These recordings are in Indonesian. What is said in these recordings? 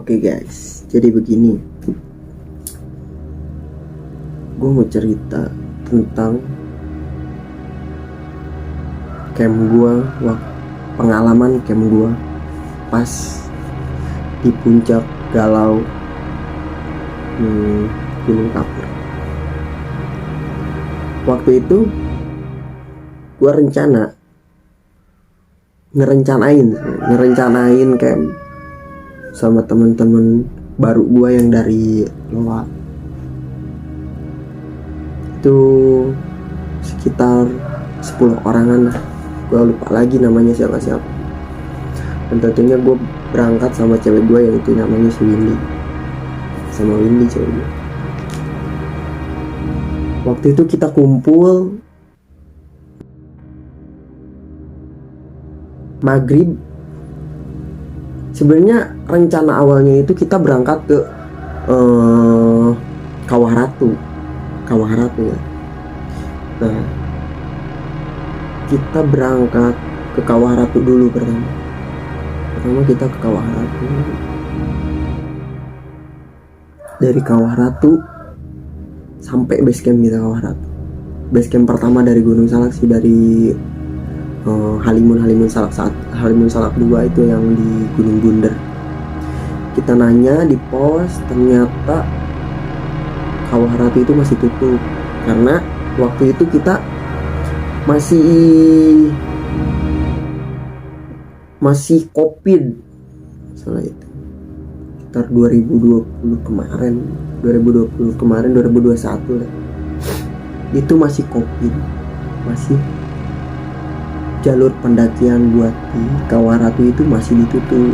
Oke guys, jadi begini, gue mau cerita tentang camp gue, pengalaman camp gue pas di puncak Galau Gunung Kapur. Waktu itu gue ngerencanain camp sama temen-temen baru gue yang dari luar. Itu sekitar 10 orangan lah, gue lupa lagi namanya siapa-siapa. Dan tentunya gue berangkat sama cewek gue yang itu namanya si Windy, sama Windy cewek gue. Waktu itu kita kumpul maghrib. Sebenarnya rencana awalnya itu kita berangkat ke Kawah Ratu ya. Nah, kita berangkat ke Kawah Ratu dulu pertama kita ke Kawah Ratu. Dari Kawah Ratu sampai base camp kita Kawah Ratu. Base camp pertama dari Gunung Salak sih, dari Halimun Salak 2 itu yang di Gunung Bunder. Kita nanya di pos, ternyata Kawah Ratu itu masih tutup karena waktu itu kita masih COVID, salah itu sekitar 2021 lah. Itu masih COVID, masih jalur pendakian buat di Kawah Ratu itu masih ditutup.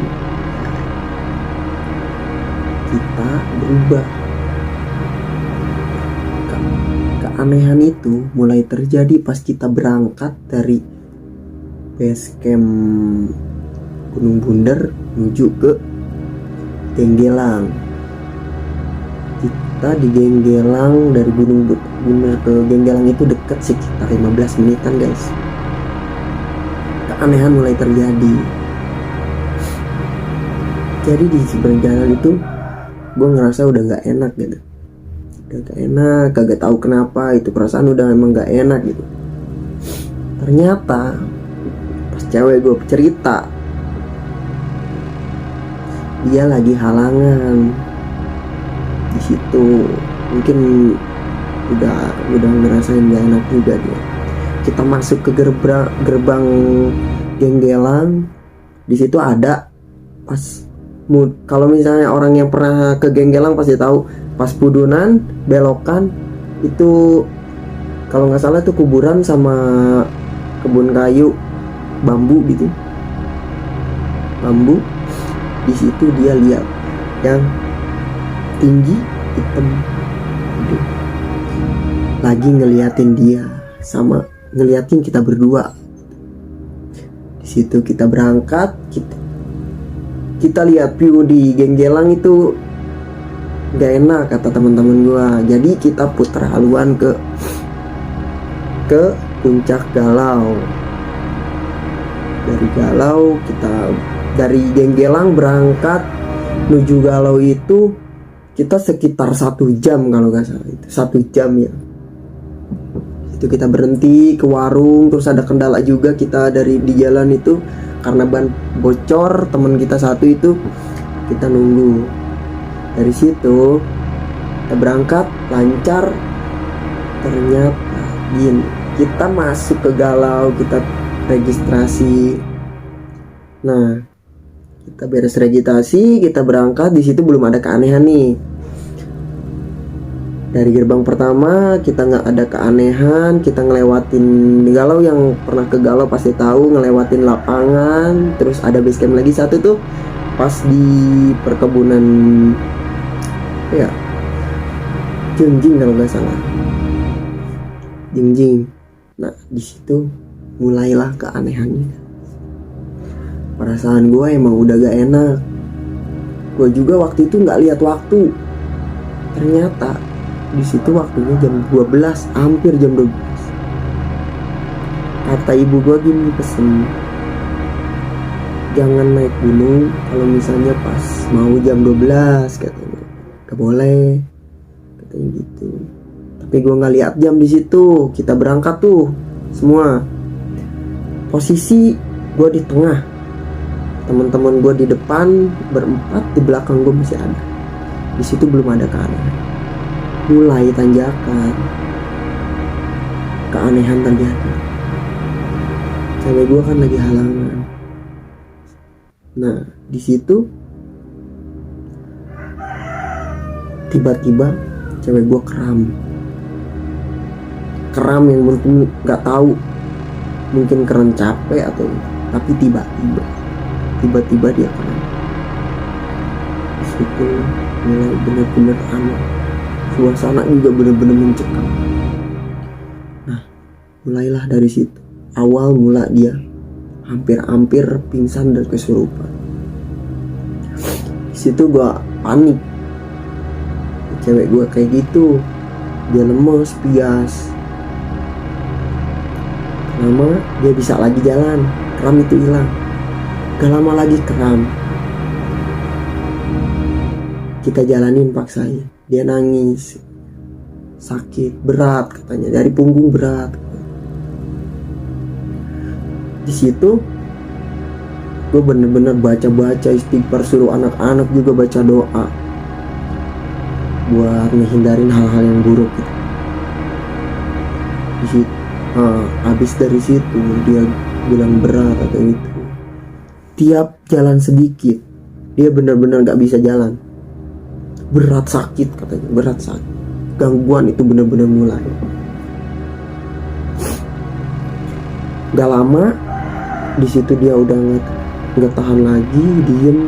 Kita berubah. Keanehan itu mulai terjadi pas kita berangkat dari base camp Gunung Bunder menuju ke Genggelang. Kita di Genggelang, dari Gunung Bunder ke Genggelang itu dekat sekitar 15 menitan guys. Keanehan mulai terjadi. Jadi di seberang jalan itu gue ngerasa udah gak enak gitu. Udah gak enak, kagak tahu kenapa, itu perasaan udah emang gak enak gitu. Ternyata pas cewek gue cerita, dia lagi halangan di situ. Mungkin udah ngerasain gak enak juga dia. Kita masuk ke gerbang Genggelang. Di situ ada kalau misalnya orang yang pernah ke Genggelang pasti tahu, pas Pudunan belokan itu kalau nggak salah itu kuburan sama kebun kayu bambu gitu. Bambu di situ dia lihat yang tinggi hitam lagi ngeliatin dia sama ngeliatin kita berdua. Di situ kita berangkat, kita lihat view di Genggelang itu gak enak kata teman-teman gua. Jadi kita putar haluan ke puncak Galau. Dari Genggelang berangkat menuju Galau itu kita sekitar 1 jam kalau gak salah, itu 1 jam ya. Itu kita berhenti ke warung, terus ada kendala juga kita di jalan itu karena ban bocor. Teman kita satu itu kita nunggu. Dari situ kita berangkat lancar. Ternyata kita masuk ke Galau, kita registrasi. Nah, kita beres registrasi, kita berangkat. Di situ belum ada keanehan nih. Dari gerbang pertama kita nggak ada keanehan. Kita ngelewatin Galau, yang pernah ke Galau pasti tahu, ngelewatin lapangan. Terus ada base camp lagi satu tuh pas di perkebunan ya, Jingjing kalau nggak salah, Jingjing. Nah di situ mulailah keanehannya. Perasaan gue emang udah gak enak. Gue juga waktu itu nggak lihat waktu. Ternyata di situ waktunya jam 12, hampir jam 12. Kata ibu gue gini, pesen jangan naik gunung kalau misalnya pas mau jam 12 katanya, gak boleh katanya gitu. Tapi gue nggak lihat jam di situ. Kita berangkat tuh semua. Posisi gue di tengah, teman-teman gue di depan berempat, di belakang gue masih ada. Di situ belum ada keanehan. Mulai tanjakan, keanehan terjadi. Cewek gue kan lagi halangan. Nah di situ tiba-tiba cewek gue kram yang mungkin nggak tahu, mungkin keren capek atau, tapi tiba-tiba dia kram. Di situ mulai bener-bener aneh, suasana juga bener-bener mencekam. Nah mulailah dari situ, awal mula dia hampir pingsan dan kesurupan. Di situ gua panik, cewek gua kayak gitu, dia lemes, pias. Lama dia bisa lagi jalan, kram itu hilang. Gak lama lagi kram, kita jalanin paksain, dia nangis, sakit berat katanya, dari punggung berat. Di situ gue bener-bener baca istighfar, suruh anak-anak juga baca doa buat ngehindarin hal-hal yang buruk gitu. Di situ habis dari situ dia bilang berat atau itu, tiap jalan sedikit dia bener-bener gak bisa jalan, berat sakit katanya, berat sakit, gangguan itu bener-bener mulai. Gak lama di situ dia udah nggak tahan lagi, diem,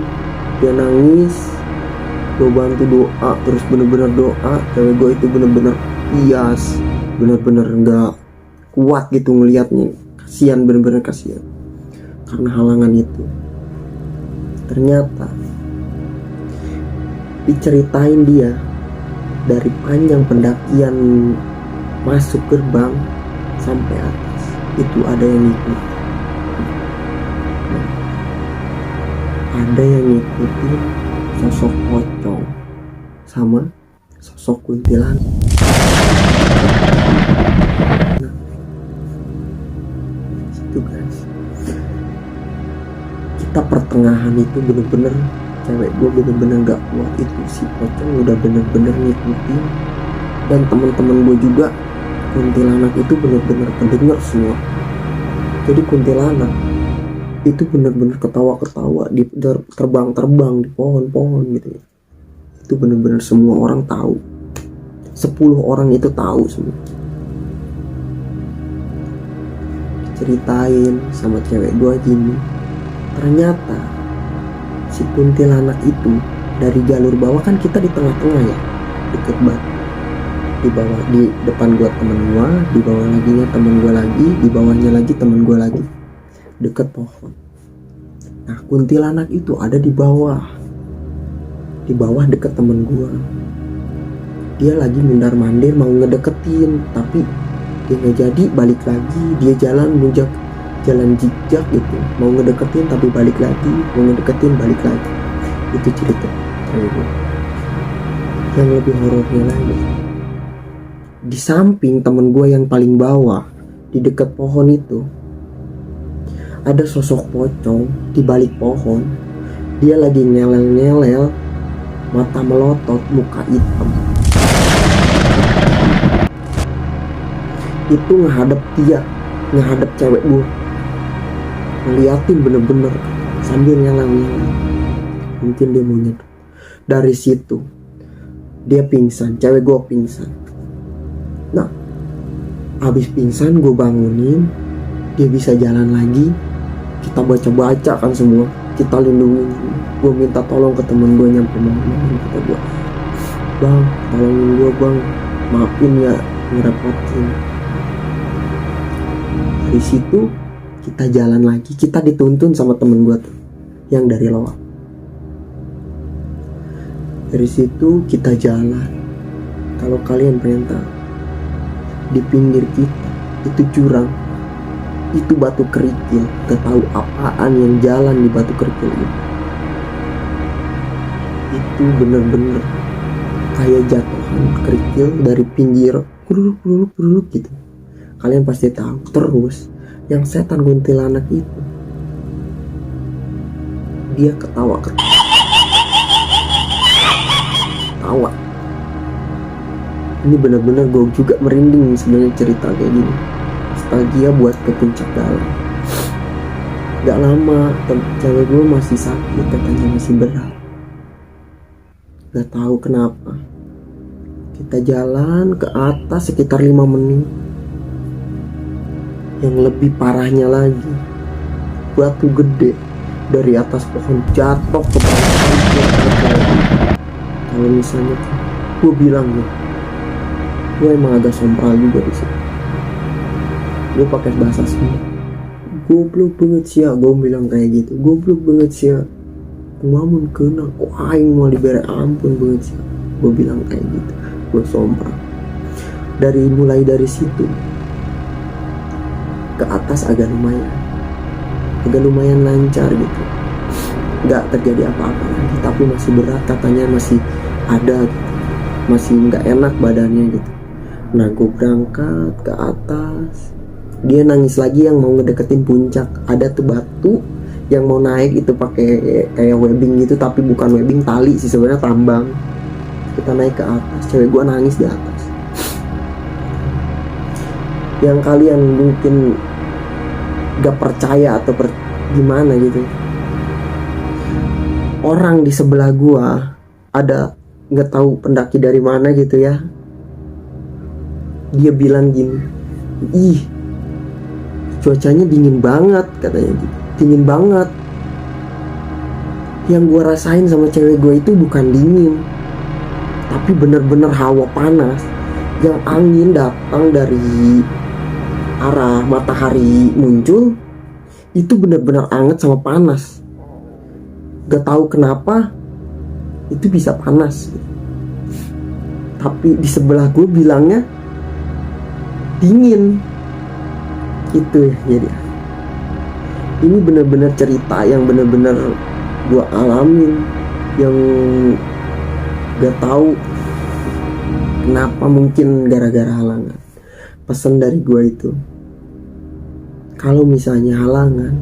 dia nangis. Gue bantu doa, terus bener-bener doa. Cewek gue itu bener-bener pias, bener-bener nggak kuat gitu ngelihatnya, kasihan, bener-bener kasihan karena halangan itu. Ternyata diceritain dia dari panjang pendakian masuk gerbang sampai atas itu ada yang ngikut. Ada yang ngikutin sosok pocong sama sosok kuntilanak. Nah, situ guys, kita pertengahan itu bener-bener, cewek gue bener-bener gak kuat, itu si pocong udah bener-bener ngikutin. Dan teman-teman gue juga, kuntilanak itu bener-bener kedenger semua. Jadi kuntilanak itu benar-benar ketawa-ketawa, di terbang-terbang di pohon-pohon gitu ya. Itu benar-benar semua orang tahu, 10 orang itu tahu semua. Ceritain sama cewek gua gini, ternyata si kuntilanak itu dari jalur bawah, kan kita di tengah-tengah ya, deket banget. Di bawah, di depan gua temen gua, di bawah laginya temen gua lagi, di bawahnya lagi temen gua lagi, deket pohon. Nah kuntilanak itu ada di bawah deket temen gua. Dia lagi mondar mandir mau ngedeketin, tapi dia nggak jadi, balik lagi. Dia jalan zigzag gitu, mau ngedeketin tapi balik lagi, mau ngedeketin balik lagi. Itu cerita cewek gua. Yang lebih horornya lagi, di samping temen gua yang paling bawah di dekat pohon itu ada sosok pocong di balik pohon. Dia lagi nyelel-nyelel, mata melotot, muka hitam. Itu ngehadap cewek gue, ngeliatin bener-bener sambil nyelel-nyelel. Mungkin dia mau nyedot. Dari situ dia pingsan, cewek gue pingsan. Nah habis pingsan gue bangunin, dia bisa jalan lagi. Kita baca kan semua, kita lindungi. Gue minta tolong ke temen gue, nyampe malam kata gue, bang tolongin gue bang, maafin ya ngerepotin. Dari situ kita jalan lagi, kita dituntun sama temen gue tuh yang dari Loak. Dari situ kita jalan. Kalau kalian pengen tahu, di pinggir kita itu jurang itu batu kerikil, gak tahu apaan yang jalan di batu kerikil itu bener-bener kayak jatuhan kerikil dari pinggir kuruk gitu. Kalian pasti tahu. Terus yang setan kuntilanak itu dia ketawa. Ini bener-bener gue juga merinding sebenarnya cerita kayak gini. Nostalgia buat ke puncak dalam. Gak lama cewek gue masih sakit, katanya masih berat. Gak tahu kenapa kita jalan ke atas sekitar 5 menit. Yang lebih parahnya lagi, batu gede dari atas pohon jatuh ke bawah. Kalau misalnya gue bilang gue emang agak sompral juga di sini. Gue pakai bahasa sini, goblok banget sih ya, gue bilang kayak gitu. Goblok banget sih ya, kumamun kena kok aing mau diberi ampun banget sih. Gue bilang kayak gitu, gue sompral. Mulai dari situ ke atas agak lumayan lancar gitu, nggak terjadi apa-apa lagi, tapi masih berat, katanya masih ada gitu, masih nggak enak badannya gitu. Nah gue berangkat ke atas, dia nangis lagi yang mau ngedeketin puncak. Ada tuh batu yang mau naik itu pakai kayak webbing gitu, tapi bukan webbing, tali sih sebenarnya, tambang. Kita naik ke atas, cewek gue nangis di atas. Yang kalian mungkin gak percaya atau gimana gitu, orang di sebelah gue ada, nggak tahu pendaki dari mana gitu ya, dia bilang gini, ih cuacanya dingin banget, katanya gitu, dingin banget. Yang gue rasain sama cewek gue itu bukan dingin, tapi bener-bener hawa panas. Yang angin datang dari arah matahari muncul itu bener-bener anget sama panas. Gak tahu kenapa itu bisa panas, tapi di sebelah gue bilangnya dingin gitu ya. Jadi ini bener-bener cerita yang bener-bener gue alamin, yang gak tahu kenapa, mungkin gara-gara halangan. Pesan dari gue itu, kalau misalnya halangan,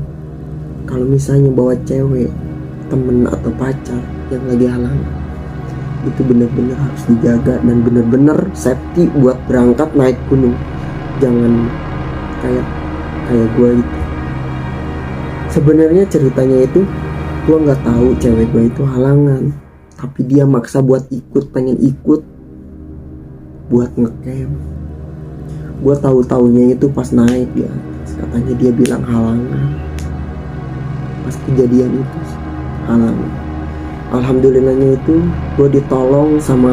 kalau misalnya bawa cewek, temen atau pacar yang lagi halangan, itu bener-bener harus dijaga dan bener-bener safety buat berangkat naik gunung. Jangan kayak gue itu. Sebenarnya ceritanya itu gue nggak tahu cewek gue itu halangan, tapi dia maksa buat ikut, pengen ikut buat ngecamp. Gue tahu-taunya itu pas naik di atas, katanya dia bilang halangan. Pas kejadian itu halangan. Alhamdulillahnya itu gue ditolong sama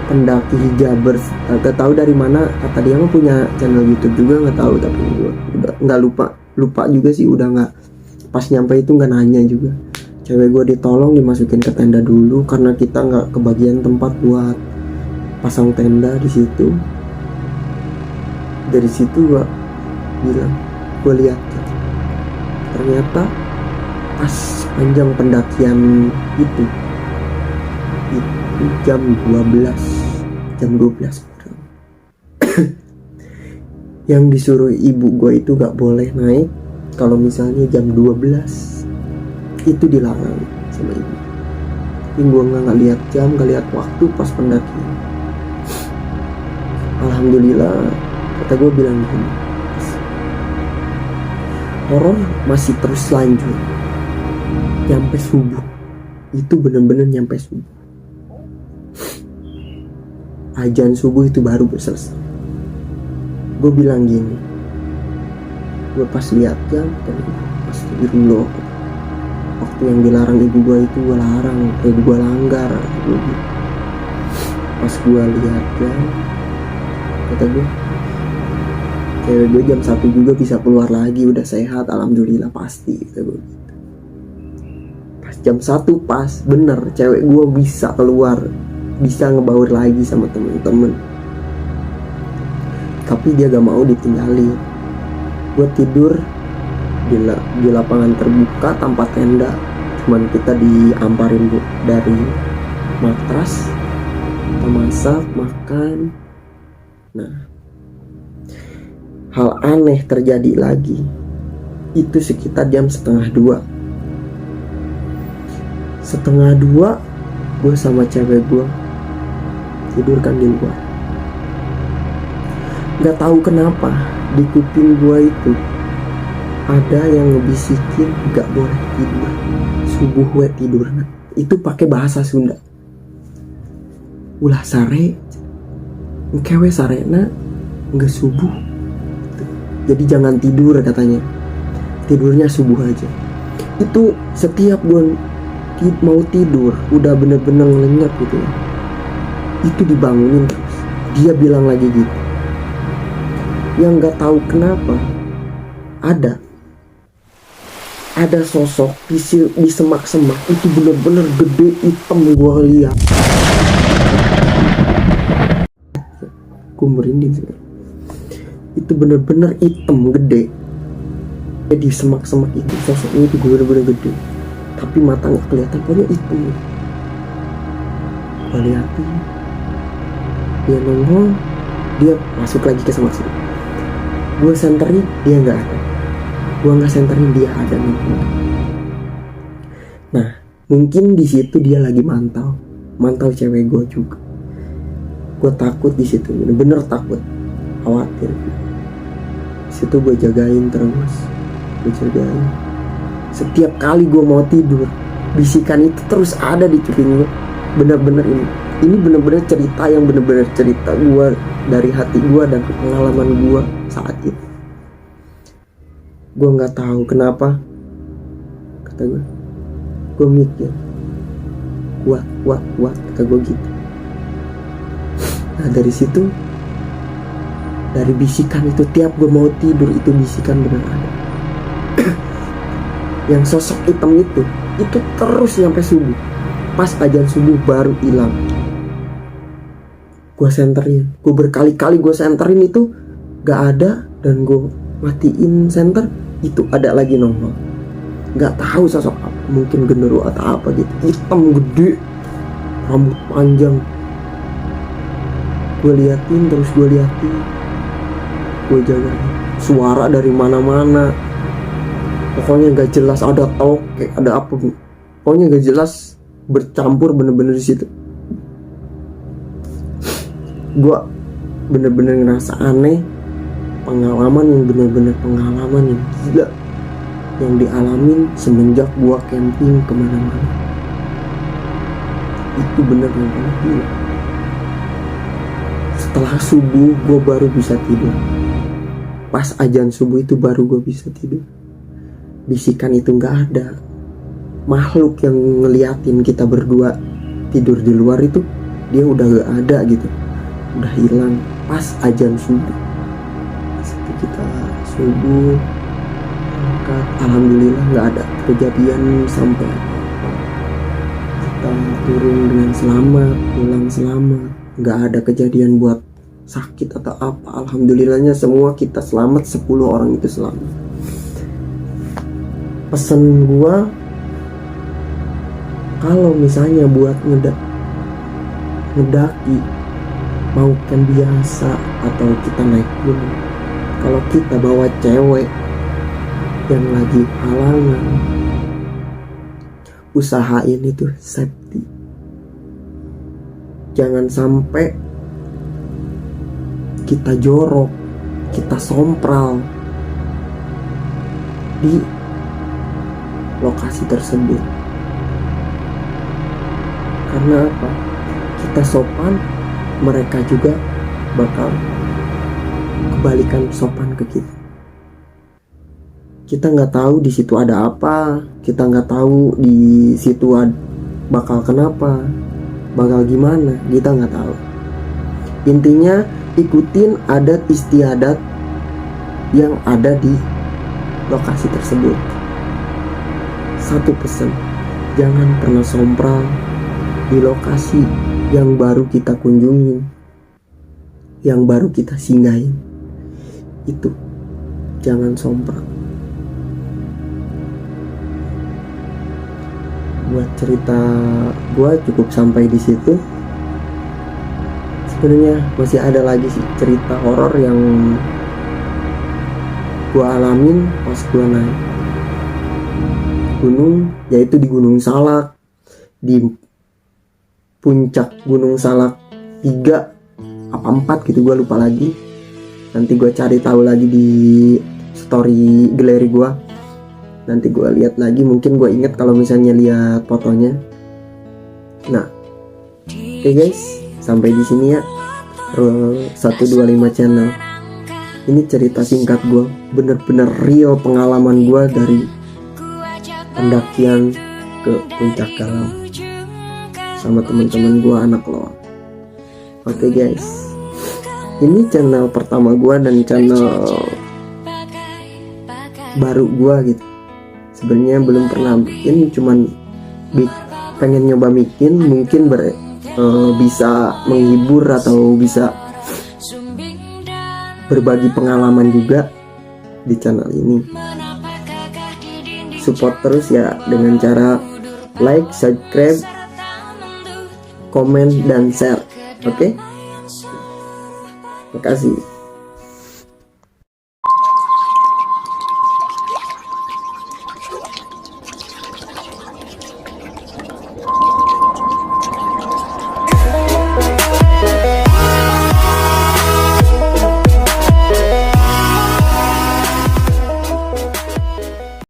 pendaki hijabers, gak tahu dari mana, kata dia mah punya channel YouTube juga, nggak tahu, tapi gue udah nggak lupa juga sih, udah nggak, pas nyampe itu nggak nanya juga. Cewek gue ditolong dimasukin ke tenda dulu karena kita nggak kebagian tempat buat pasang tenda di situ. Dari situ gue bilang, gue lihat ternyata pas panjang pendakian itu jam 12 kurang. Yang disuruh ibu gue itu gak boleh naik kalau misalnya jam 12, itu dilarang sama ibu. Tapi gue gak lihat jam, gak lihat waktu pas pendakian. Alhamdulillah, kata gue bilang gini, horor masih terus lanjut nyampe subuh. Itu bener-bener nyampe subuh. Azan subuh itu baru selesai. Gue bilang gini, gue pas lihat jam, astagfirullah, waktu yang dilarang ibu gue itu gue larang, gue langgar. Pas gue lihat jam, kata gue, cewek gue jam 1 juga bisa keluar lagi, udah sehat, alhamdulillah pasti, kata gue. Pas jam 1 pas bener cewek gue bisa keluar, bisa ngebaur lagi sama temen-temen, tapi dia gak mau ditinggalin. Gue tidur di lapangan terbuka tanpa tenda, cuman kita diamparin bu dari matras, kita masak, makan. Nah, hal aneh terjadi lagi. Itu sekitar jam setengah 2, gue sama cewek gue tidur kan di luar. Gak tahu kenapa di kuping gue itu ada yang ngebisikin gak boleh tidur, subuh we tidur. Nah, itu pakai bahasa Sunda. Ulah sare, engkewe sarena nggak subuh. Jadi jangan tidur katanya, tidurnya subuh aja. Itu setiap gue mau tidur udah bener-bener lenyap gitu ya, itu dibangunin terus. Dia bilang lagi gitu. Yang nggak tahu kenapa ada sosok di semak-semak itu bener-bener gede, hitam. Gue lihat, gue merinding sih. Itu bener-bener hitam gede di semak-semak itu. Sosoknya itu bener-bener gede, tapi mata nggak kelihatan, pokoknya hitam. Gue liatin, dia nongol, dia masuk lagi ke semak-semak. Gue senterin, dia nggak ada. Gue nggak senterin, dia ada nongol. Nah, mungkin di situ dia lagi mantau cewek gue juga. Gue takut di situ, bener-bener takut, khawatir. Di situ gue jagain terus, Setiap kali gue mau tidur, bisikan itu terus ada di kuping gue. Bener-bener ini bener-bener cerita yang bener-bener cerita gue dari hati gue dan pengalaman gue saat itu. Gue nggak tahu kenapa, kata gue mikir kuat kata gue gitu. Nah, dari situ, dari bisikan itu, tiap gue mau tidur itu bisikan bener ada. Yang sosok hitam itu terus sampai subuh. Pas ajan subuh baru hilang. Gue senterin, gue berkali-kali gue senterin itu gak ada, dan gue matiin senter, itu ada lagi nongol. Gak tahu sosok apa, mungkin genderuwo atau apa gitu, hitam gede, rambut panjang. Gue liatin, gue jaga. Suara dari mana-mana, pokoknya gak jelas, ada toke, ada apa, pokoknya gak jelas, bercampur bener-bener di situ. Gue bener-bener ngerasa aneh, pengalaman yang bener-bener pengalaman yang gila yang dialamin semenjak gue camping kemana-mana. Itu bener-bener gila. Setelah subuh gue baru bisa tidur. Pas ajan subuh itu baru gue bisa tidur. Bisikan itu gak ada. Makhluk yang ngeliatin kita berdua tidur di luar itu, dia udah gak ada gitu, udah hilang pas ajan subuh. Situ kita subuh angkat, alhamdulillah gak ada kejadian sampai apa-apa. Kita turun dengan selamat, pulang selamat, gak ada kejadian buat sakit atau apa. Alhamdulillahnya semua kita selamat, 10 orang itu selamat. Pesan gua, kalau misalnya buat ngedaki, mau camp biasa atau kita naik gunung, kalau kita bawa cewek yang lagi halangan, usahain itu safety. Jangan sampai kita jorok, kita sompral di lokasi tersebut. Karena apa? Kita sopan, mereka juga bakal kebalikan sopan ke kita. Kita nggak tahu di situ ada apa, kita nggak tahu di situ bakal kenapa, bakal gimana, kita nggak tahu. Intinya ikutin adat istiadat yang ada di lokasi tersebut. Satu pesan, jangan pernah sompral di lokasi yang baru kita kunjungin, yang baru kita singgahin. Itu jangan sompral. Buat cerita gue cukup sampai di situ. Sebenarnya masih ada lagi sih cerita horor yang gue alamin pas gue naik gunung, yaitu di Gunung Salak, di puncak Gunung Salak 3 apa 4 gitu, gue lupa lagi. Nanti gue cari tahu lagi di story galeri gue. Nanti gue lihat lagi, mungkin gue inget kalau misalnya lihat fotonya. Nah, oke guys, sampai di sini ya. 125 channel. Ini cerita singkat gue, bener-bener real pengalaman gue dari pendakian ke Puncak Galau sama teman-teman gue anak loa. Oke guys, ini channel pertama gue dan channel baru gue gitu. Sebenarnya belum pernah bikin, cuman pengen nyoba bikin, mungkin bisa menghibur atau bisa berbagi pengalaman juga di channel ini. Support terus ya dengan cara like, subscribe, komen, dan share. Oke? Makasih.